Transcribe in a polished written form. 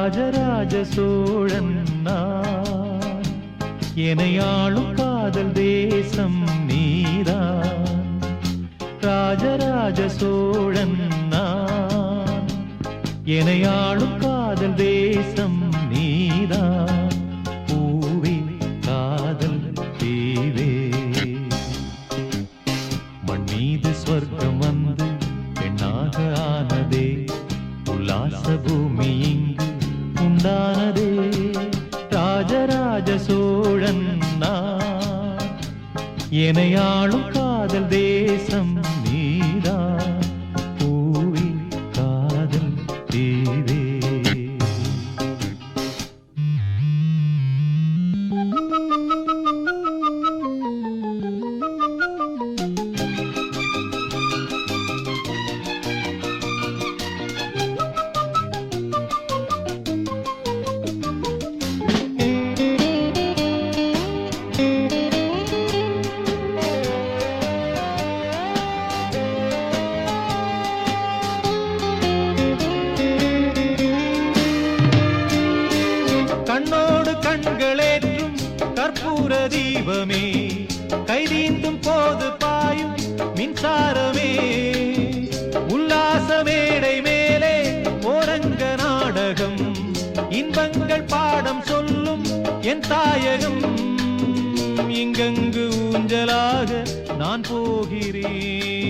ராஜராஜ சோழன் நான், எனையாளும் காதல் தேசம் நீதான். ராஜராஜ சோழன் நான், எனையாளும் காதல் தேசம் நீதான். பூவே காதல் தீவே, மண் மீது ஸ்வர்க்கம் வந்து பெண்ணாக ஆனதே, உல்லாச பூமி இங்கு உண்டானதே. ராஜராஜ சோழன் நான், எனையாளும் காதல் தேசம் நீதான். பூவே காதல் தீவே. கண்ணோடு கண்களேற்றும் கற்பூர தீபமே, கைதீந்தும் போது பாயும் மின்சாரமே, உல்லாச மேடை மேலே ஓரங்க நாடகம், இன்பங்கள் பாடம் சொல்லும் என் தாயகம். இங்கங்கு ஊஞ்சலாக நான் போகிறேன்,